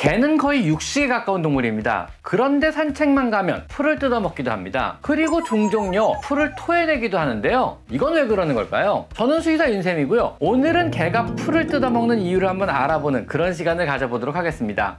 개는 거의 육식에 가까운 동물입니다. 그런데 산책만 가면 풀을 뜯어먹기도 합니다. 그리고 종종요 풀을 토해내기도 하는데요. 이건 왜 그러는 걸까요? 저는 수의사 윤쌤이고요. 오늘은 개가 풀을 뜯어먹는 이유를 한번 알아보는 그런 시간을 가져보도록 하겠습니다.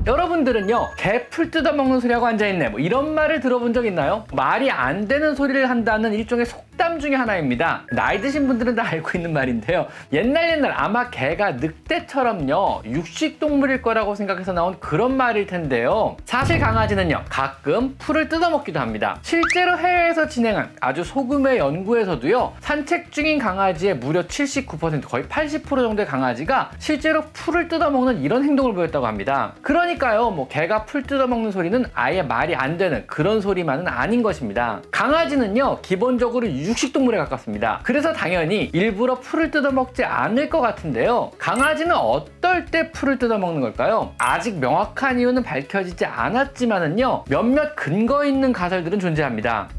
여러분들은요 개 풀 뜯어먹는 소리하고 앉아있네 뭐 이런 말을 들어본 적 있나요? 말이 안 되는 소리를 한다는 일종의 속담 중에 하나입니다. 나이 드신 분들은 다 알고 있는 말인데요. 옛날 아마 개가 늑대처럼요 육식동물일 거라고 생각해서 나온 그런 말일 텐데요. 사실 강아지는요 가끔 풀을 뜯어먹기도 합니다. 실제로 해외에서 진행한 아주 소규모의 연구에서도요 산책 중인 강아지의 무려 79% 거의 80% 정도의 강아지가 실제로 풀을 뜯어먹는 이런 행동을 보였다고 합니다. 그러니까요 뭐 개가 풀 뜯어먹는 소리는 아예 말이 안 되는 그런 소리만은 아닌 것입니다. 강아지는요 기본적으로 육식동물에 가깝습니다. 그래서 당연히 일부러 풀을 뜯어먹지 않을 것 같은데요. 강아지는 어떨 때 풀을 뜯어먹는 걸까요? 아직 명확한 이유는 밝혀지지 않았지만은요 몇몇 근거 있는 가설들은 존재합니다.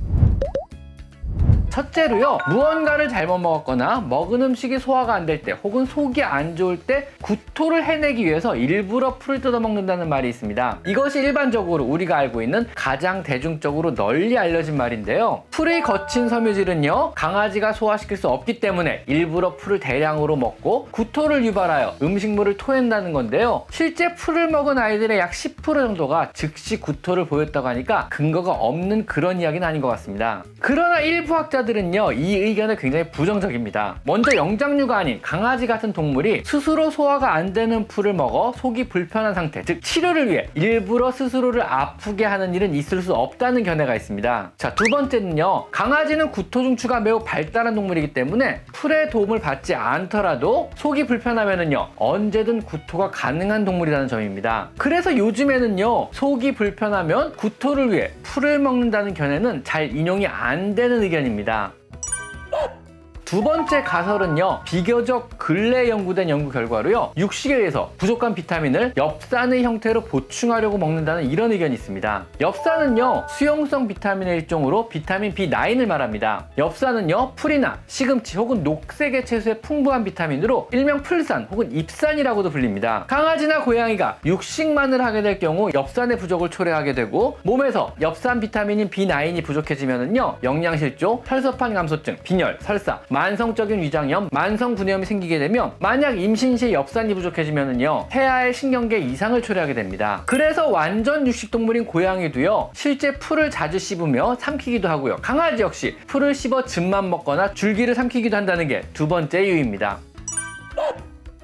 첫째로요 무언가를 잘못 먹었거나 먹은 음식이 소화가 안 될 때 혹은 속이 안 좋을 때 구토를 해내기 위해서 일부러 풀을 뜯어먹는다는 말이 있습니다. 이것이 일반적으로 우리가 알고 있는 가장 대중적으로 널리 알려진 말인데요. 풀의 거친 섬유질은요 강아지가 소화시킬 수 없기 때문에 일부러 풀을 대량으로 먹고 구토를 유발하여 음식물을 토한다는 건데요. 실제 풀을 먹은 아이들의 약 10% 정도가 즉시 구토를 보였다고 하니까 근거가 없는 그런 이야기는 아닌 것 같습니다. 그러나 일부 학자들은요 이 의견은 굉장히 부정적입니다. 먼저 영장류가 아닌 강아지 같은 동물이 스스로 소화가 안 되는 풀을 먹어 속이 불편한 상태, 즉 치료를 위해 일부러 스스로를 아프게 하는 일은 있을 수 없다는 견해가 있습니다. 자, 두 번째는요 강아지는 구토 중추가 매우 발달한 동물이기 때문에 풀의 도움을 받지 않더라도 속이 불편하면은요 언제든 구토가 가능한 동물이라는 점입니다. 그래서 요즘에는요 속이 불편하면 구토를 위해 풀을 먹는다는 견해는 잘 인용이 안 되는 의견입니다. 두 번째 가설은요 비교적 근래 연구된 연구 결과로요 육식에 의해서 부족한 비타민을 엽산의 형태로 보충하려고 먹는다는 이런 의견이 있습니다. 엽산은요 수용성 비타민의 일종으로 비타민 B9을 말합니다. 엽산은요 풀이나 시금치 혹은 녹색의 채소에 풍부한 비타민으로 일명 풀산 혹은 잎산이라고도 불립니다. 강아지나 고양이가 육식만을 하게 될 경우 엽산의 부족을 초래하게 되고 몸에서 엽산 비타민인 B9이 부족해지면은요 영양실조, 혈소판 감소증, 빈혈, 설사, 만성적인 위장염, 만성분해염이 생기게 되면 만약 임신 시에 엽산이 부족해지면은요 폐하의 신경계 이상을 초래하게 됩니다. 그래서 완전 육식동물인 고양이도요 실제 풀을 자주 씹으며 삼키기도 하고요 강아지 역시 풀을 씹어 즙만 먹거나 줄기를 삼키기도 한다는 게 두 번째 이유입니다.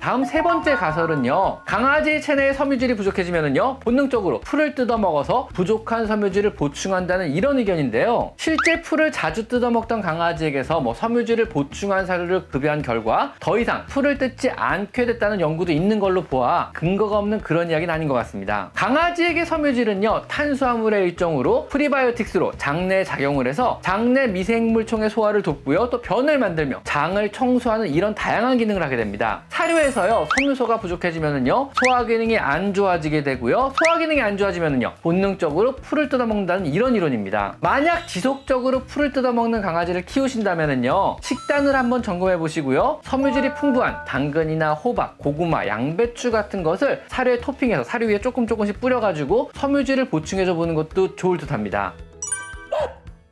다음 세 번째 가설은요 강아지의 체내에 섬유질이 부족해지면은요 본능적으로 풀을 뜯어먹어서 부족한 섬유질을 보충한다는 이런 의견인데요. 실제 풀을 자주 뜯어먹던 강아지에게서 섬유질을 보충한 사료를 급여한 결과 더 이상 풀을 뜯지 않게 됐다는 연구도 있는 걸로 보아 근거가 없는 그런 이야기는 아닌 것 같습니다. 강아지에게 섬유질은요 탄수화물의 일종으로 프리바이오틱스로 장내에 작용을 해서 장내 미생물총의 소화를 돕고요 또 변을 만들며 장을 청소하는 이런 다양한 기능을 하게 됩니다. 사료에서요 섬유소가 부족해지면은요 소화 기능이 안 좋아지게 되고요 소화 기능이 안 좋아지면은요 본능적으로 풀을 뜯어먹는다는 이런 이론입니다. 만약 지속적으로 풀을 뜯어먹는 강아지를 키우신다면은요 식단을 한번 점검해 보시고요 섬유질이 풍부한 당근이나 호박, 고구마, 양배추 같은 것을 사료에 토핑해서 사료 위에 조금씩 뿌려가지고 섬유질을 보충해줘 보는 것도 좋을 듯 합니다.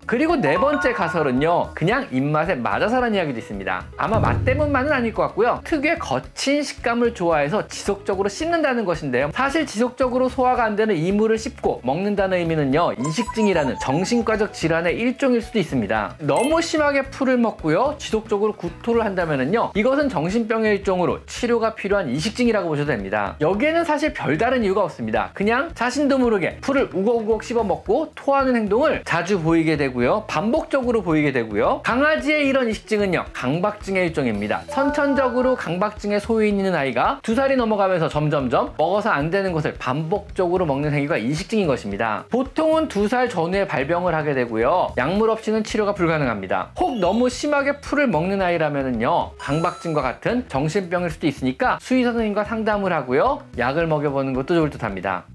그리고 네 번째 가설은요 그냥 입맛에 맞아서라는 이야기도 있습니다. 아마 맛 때문만은 아닐 것 같고요 특유의 거친 식감을 좋아해서 지속적으로 씹는다는 것인데요 사실 지속적으로 소화가 안 되는 이물을 씹고 먹는다는 의미는요 이식증이라는 정신과적 질환의 일종일 수도 있습니다. 너무 심하게 풀을 먹고요 지속적으로 구토를 한다면은요 이것은 정신병의 일종으로 치료가 필요한 이식증이라고 보셔도 됩니다. 여기에는 사실 별다른 이유가 없습니다. 그냥 자신도 모르게 풀을 우걱우걱 씹어 먹고 토하는 행동을 자주 보이게 되고 반복적으로 보이게 되고요. 강아지의 이런 이식증은요 강박증의 일종입니다. 선천적으로 강박증의 소인이 있는 아이가 2살이 넘어가면서 점점점 먹어서 안 되는 것을 반복적으로 먹는 행위가 이식증인 것입니다. 보통은 2살 전후에 발병을 하게 되고요 약물 없이는 치료가 불가능합니다. 혹 너무 심하게 풀을 먹는 아이라면은요 강박증과 같은 정신병일 수도 있으니까 수의사 선생님과 상담을 하고요 약을 먹여보는 것도 좋을 듯 합니다.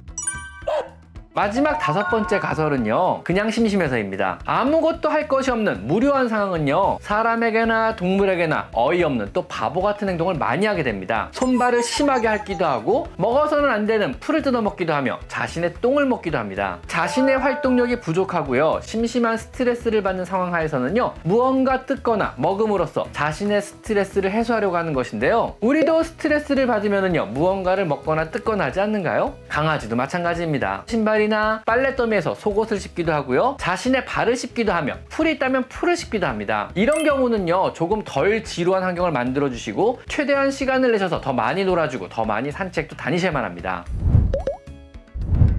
마지막 5번째 가설은요, 그냥 심심해서입니다. 아무것도 할 것이 없는 무료한 상황은요, 사람에게나 동물에게나 어이없는 또 바보 같은 행동을 많이 하게 됩니다. 손발을 심하게 핥기도 하고 먹어서는 안 되는 풀을 뜯어먹기도 하며 자신의 똥을 먹기도 합니다. 자신의 활동력이 부족하고요, 심심한 스트레스를 받는 상황 하에서는요, 무언가 뜯거나 먹음으로써 자신의 스트레스를 해소하려고 하는 것인데요. 우리도 스트레스를 받으면은요, 무언가를 먹거나 뜯거나 하지 않는가요? 강아지도 마찬가지입니다. 신발이나 빨랫더미에서 속옷을 씹기도 하고요, 자신의 발을 씹기도 하며 풀이 있다면 풀을 씹기도 합니다. 이런 경우는요, 조금 덜 지루한 환경을 만들어 주시고 최대한 시간을 내셔서 더 많이 놀아주고 더 많이 산책도 다니셔야만 합니다.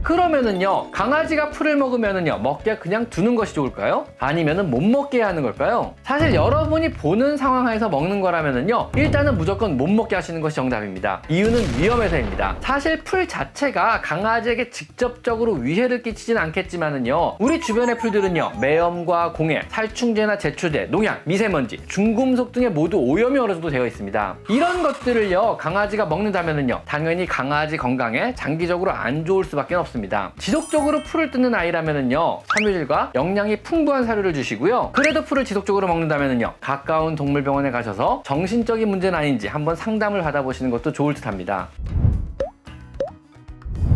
그러면은요, 강아지가 풀을 먹으면은요, 먹게 그냥 두는 것이 좋을까요? 아니면은 못 먹게 하는 걸까요? 사실 여러분이 보는 상황에서 먹는 거라면은요, 일단은 무조건 못 먹게 하시는 것이 정답입니다. 이유는 위험해서입니다. 사실 풀 자체가 강아지에게 직접적으로 위해를 끼치진 않겠지만은요, 우리 주변의 풀들은요, 매염과 공해, 살충제나 제초제, 농약, 미세먼지, 중금속 등의 모두 오염이 어느 정도 되어 있습니다. 이런 것들을요, 강아지가 먹는다면은요, 당연히 강아지 건강에 장기적으로 안 좋을 수밖에 없습니다. 지속적으로 풀을 뜯는 아이라면은요, 섬유질과 영양이 풍부한 사료를 주시고요, 그래도 풀을 지속적으로 먹는다면은요, 가까운 동물병원에 가셔서 정신적인 문제는 아닌지 한번 상담을 받아보시는 것도 좋을 듯 합니다.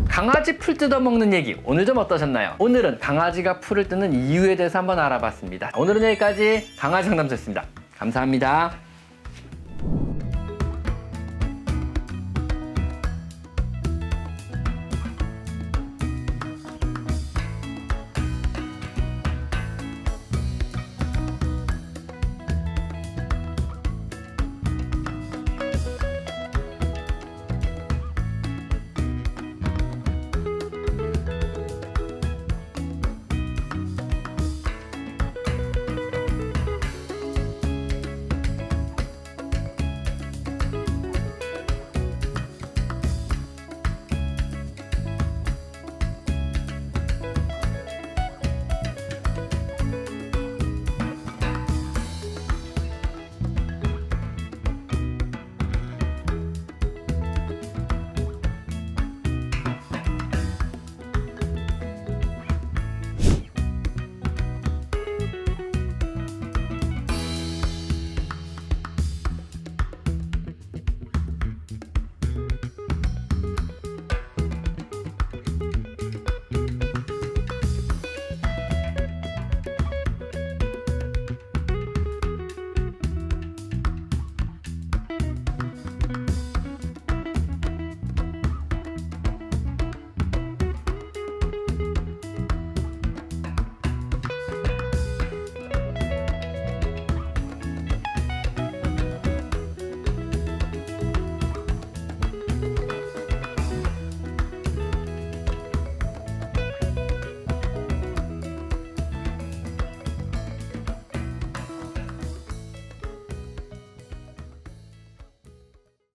강아지 풀 뜯어먹는 얘기 오늘 좀 어떠셨나요? 오늘은 강아지가 풀을 뜯는 이유에 대해서 한번 알아봤습니다. 오늘은 여기까지 강아지 상담소였습니다. 감사합니다.